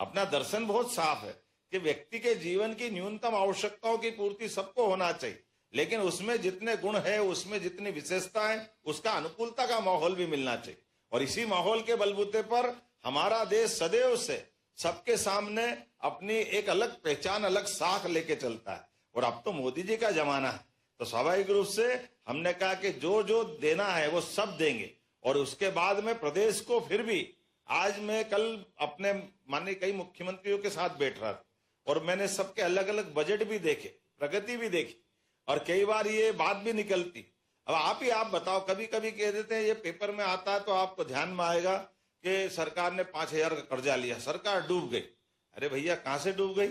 अपना दर्शन बहुत साफ है कि व्यक्ति के जीवन की न्यूनतम आवश्यकताओं की पूर्ति सबको होना चाहिए, लेकिन उसमें जितने गुण है, उसमें जितनी विशेषता है, उसका अनुकूलता का माहौल भी मिलना चाहिए। और इसी माहौल के बलबूते पर हमारा देश सदैव से सबके सामने अपनी एक अलग पहचान, अलग साख लेके चलता है। और अब तो मोदी जी का जमाना है, तो स्वाभाविक रूप से हमने कहा कि जो जो देना है वो सब देंगे। और उसके बाद में प्रदेश को फिर भी, आज मैं कल अपने माननीय कई मुख्यमंत्रियों के साथ बैठ रहा था और मैंने सबके अलग अलग बजट भी देखे, प्रगति भी देखी, और कई बार ये बात भी निकलती। अब आप बताओ, कभी कभी कह देते हैं, ये पेपर में आता है तो आपको ध्यान में आएगा कि सरकार ने 5,000 का कर्जा लिया, सरकार डूब गई। अरे भैया, कहां से डूब गई?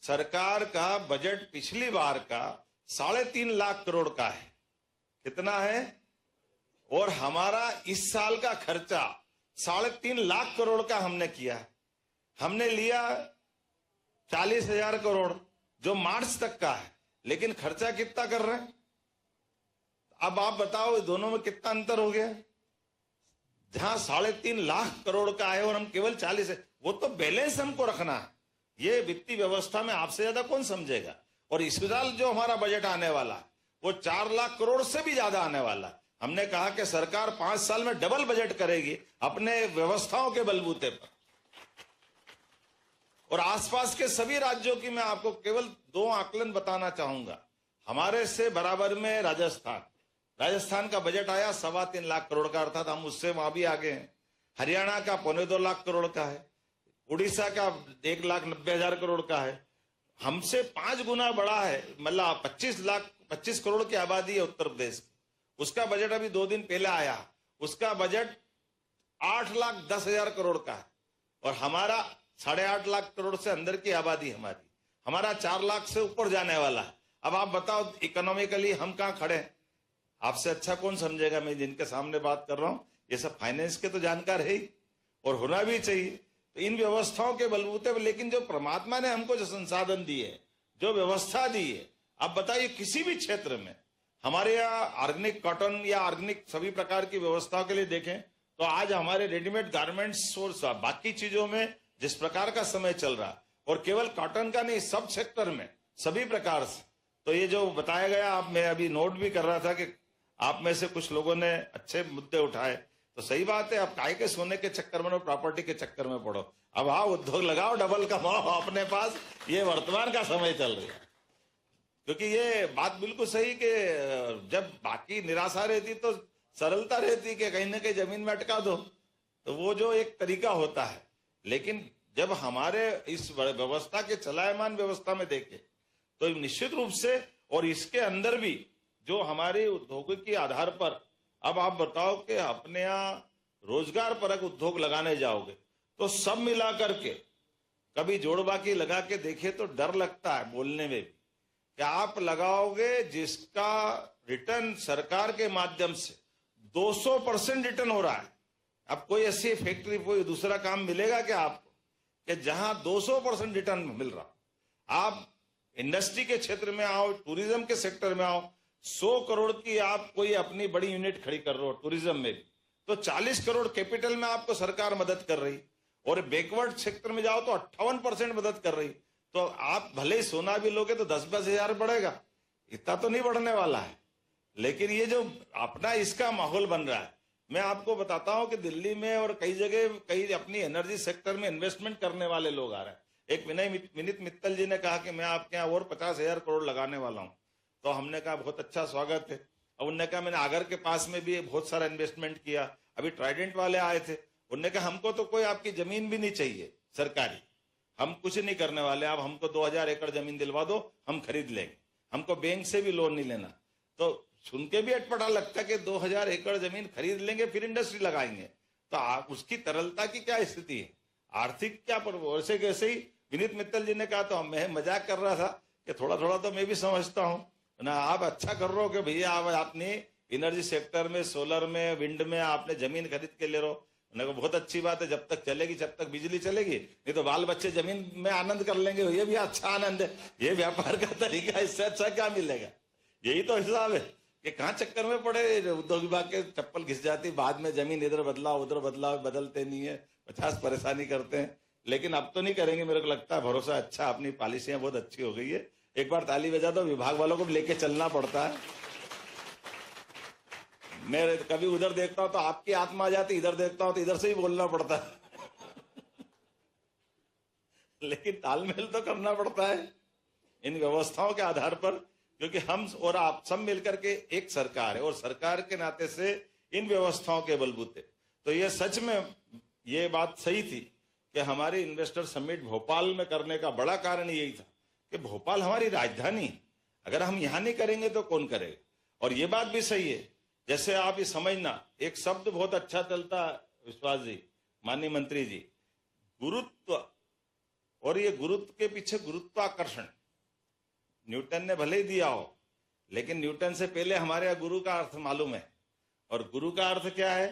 सरकार का बजट पिछली बार का 3.5 लाख करोड़ का है। कितना है? और हमारा इस साल का खर्चा 3.5 लाख करोड़ का हमने किया है। हमने लिया 40,000 करोड़ जो मार्च तक का है, लेकिन खर्चा कितना कर रहे हैं? अब आप बताओ, दोनों में कितना अंतर हो गया? जहां 3.5 लाख करोड़ का है और हम केवल 40 है, वो तो बैलेंस हमको रखना है। ये वित्तीय व्यवस्था में आपसे ज्यादा कौन समझेगा? और इस साल जो हमारा बजट आने वाला है वो 4 लाख करोड़ से भी ज्यादा आने वाला है। हमने कहा कि सरकार 5 साल में डबल बजट करेगी अपने व्यवस्थाओं के बलबूते पर। और आसपास के सभी राज्यों की मैं आपको केवल 2 आकलन बताना चाहूंगा। हमारे से बराबर में राजस्थान का बजट आया 3.25 लाख करोड़ का, अर्थात हम उससे वहां भी आगे हैं। हरियाणा का 2.25 लाख करोड़ का है। उड़ीसा का 1,90,000 करोड़ का है। हमसे 5 गुना बड़ा है, मतलब 25 करोड़ की आबादी है उत्तर प्रदेश की। उसका बजट अभी 2 दिन पहले आया, उसका बजट 8,10,000 करोड़ का है। और हमारा 8.5 लाख करोड़ से अंदर की आबादी हमारा 4 लाख से ऊपर जाने वाला है। अब आप बताओ, इकोनॉमिकली हम कहां खड़े हैं? आपसे अच्छा कौन समझेगा? मैं जिनके सामने बात कर रहा हूं, ये सब फाइनेंस के तो जानकार है ही, और होना भी चाहिए। तो इन व्यवस्थाओं के बलबूते पर, लेकिन जो परमात्मा ने हमको जो संसाधन दिए, जो व्यवस्था दी है, आप बताइए किसी भी क्षेत्र में हमारे यहाँ ऑर्गेनिक कॉटन या ऑर्गेनिक सभी प्रकार की व्यवस्थाओं के लिए देखें तो आज हमारे रेडीमेड गारमेंट्स और बाकी चीजों में जिस प्रकार का समय चल रहा है, और केवल कॉटन का नहीं, सब सेक्टर में सभी प्रकार से। तो ये जो बताया गया, आप, मैं अभी नोट भी कर रहा था कि आप में से कुछ लोगों ने अच्छे मुद्दे उठाए, तो सही बात है। अब काय के सोने के चक्कर में, प्रॉपर्टी के चक्कर में पड़ो। अब हाँ, उद्योग लगाओ, डबल कमाओ अपने पास। ये वर्तमान का समय चल रहा है। क्योंकि ये बात बिल्कुल सही कि जब बाकी निराशा रहती तो सरलता रहती कि कहीं ना कहीं जमीन में अटका दो, तो वो जो एक तरीका होता है। लेकिन जब हमारे इस व्यवस्था के चलायमान व्यवस्था में देखें तो निश्चित रूप से, और इसके अंदर भी जो हमारे उद्योगों के आधार पर, अब आप बताओ कि अपने यहाँ रोजगार परक उद्योग लगाने जाओगे तो सब मिला करके कभी जोड़ बाकी लगा के देखे तो डर लगता है बोलने में भी कि आप लगाओगे जिसका रिटर्न सरकार के माध्यम से 200% रिटर्न हो रहा है। अब कोई ऐसी फैक्ट्री, कोई दूसरा काम मिलेगा क्या आपको कि जहां 200% रिटर्न मिल रहा? आप इंडस्ट्री के क्षेत्र में आओ, टूरिज्म के सेक्टर में आओ, 100 करोड़ की आप कोई अपनी बड़ी यूनिट खड़ी कर रहे हो टूरिज्म में भी, तो 40 करोड़ कैपिटल में आपको सरकार मदद कर रही, और बैकवर्ड सेक्टर में जाओ तो 58% मदद कर रही। तो आप भले ही सोना भी लोगे तो 10-10 हजार बढ़ेगा, इतना तो नहीं बढ़ने वाला है। लेकिन ये जो अपना इसका माहौल बन रहा है, मैं आपको बताता हूं कि दिल्ली में और कई जगह कई अपनी एनर्जी सेक्टर में इन्वेस्टमेंट करने वाले लोग आ रहे हैं। एक विनीत मित्तल जी ने कहा कि मैं आपके यहाँ और 50,000 करोड़ लगाने वाला हूं। तो हमने कहा बहुत अच्छा स्वागत है। अब उन्होंने कहा मैंने आगर के पास में भी बहुत सारा इन्वेस्टमेंट किया, अभी ट्राइडेंट वाले आए थे, उन्होंने कहा हमको तो कोई आपकी जमीन भी नहीं चाहिए सरकारी, हम कुछ नहीं करने वाले, आप हमको 2,000 एकड़ जमीन दिलवा दो, हम खरीद लेंगे, हमको बैंक से भी लोन नहीं लेना। तो सुन के भी अटपटा लगता कि 2,000 एकड़ जमीन खरीद लेंगे फिर इंडस्ट्री लगाएंगे, तो आप उसकी तरलता की क्या स्थिति है, आर्थिक क्या पर। वैसे कैसे ही विनीत मित्तल जी ने कहा, तो मैं मजाक कर रहा था कि थोड़ा थोड़ा तो मैं भी समझता हूं ना, आप अच्छा कर रहे हो कि भैया आप अपनी एनर्जी सेक्टर में, सोलर में, विंड में आपने जमीन खरीद के ले रहे हो। बहुत अच्छी बात है, जब तक चलेगी, जब तक बिजली चलेगी, नहीं तो बाल बच्चे जमीन में आनंद कर लेंगे, ये भी अच्छा आनंद है, ये व्यापार का तरीका, इससे अच्छा क्या मिलेगा। यही तो हिसाब है कि कहां चक्कर में पड़े, उद्योग विभाग के चप्पल घिस जाती, बाद में जमीन इधर बदलाओ उधर बदलाओ, बदलते नहीं है, 50 परेशानी करते हैं। लेकिन अब तो नहीं करेंगे, मेरे को लगता है भरोसा अच्छा, अपनी पॉलिसियां बहुत अच्छी हो गई है। एक बार ताली बजा दो, विभाग वालों को भी लेके चलना पड़ता है। मैं कभी उधर देखता हूं तो आपकी आत्मा आ जाती, इधर देखता हूं तो इधर से ही बोलना पड़ता है। लेकिन तालमेल तो करना पड़ता है इन व्यवस्थाओं के आधार पर, क्योंकि हम और आप सब मिलकर के एक सरकार है और सरकार के नाते से इन व्यवस्थाओं के बलबूते। तो ये सच में ये बात सही थी कि हमारी इन्वेस्टर समिट भोपाल में करने का बड़ा कारण यही था कि भोपाल हमारी राजधानी, अगर हम यहां नहीं करेंगे तो कौन करेगा। और ये बात भी सही है, जैसे आप ये समझना, एक शब्द बहुत अच्छा चलता है विश्वास जी, माननीय मंत्री जी, गुरुत्व। और ये गुरुत्व के पीछे गुरुत्वाकर्षण न्यूटन ने भले ही दिया हो, लेकिन न्यूटन से पहले हमारे यहाँ गुरु का अर्थ मालूम है। और गुरु का अर्थ क्या है?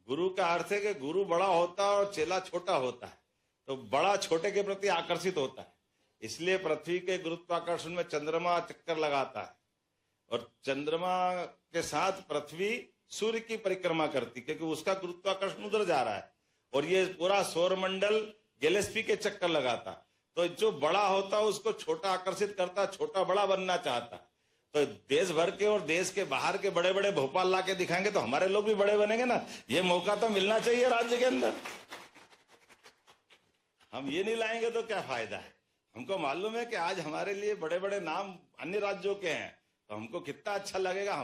गुरु का अर्थ है कि गुरु बड़ा होता है और चेला छोटा होता है, तो बड़ा छोटे के प्रति आकर्षित होता है। इसलिए पृथ्वी के गुरुत्वाकर्षण में चंद्रमा चक्कर लगाता है और चंद्रमा के साथ पृथ्वी सूर्य की परिक्रमा करती, क्योंकि उसका गुरुत्वाकर्षण उधर जा रहा है। और ये पूरा सौरमंडल गैलेक्सी के चक्कर लगाता, तो जो बड़ा होता है उसको छोटा आकर्षित करता, छोटा बड़ा बनना चाहता। तो देश भर के और देश के बाहर के बड़े बड़े भोपाल ला के दिखाएंगे तो हमारे लोग भी बड़े बनेंगे ना। ये मौका तो मिलना चाहिए राज्य के अंदर। हम ये नहीं लाएंगे तो क्या फायदा है। हमको मालूम है कि आज हमारे लिए बड़े बड़े नाम अन्य राज्यों के हैं, तो हमको कितना अच्छा लगेगा।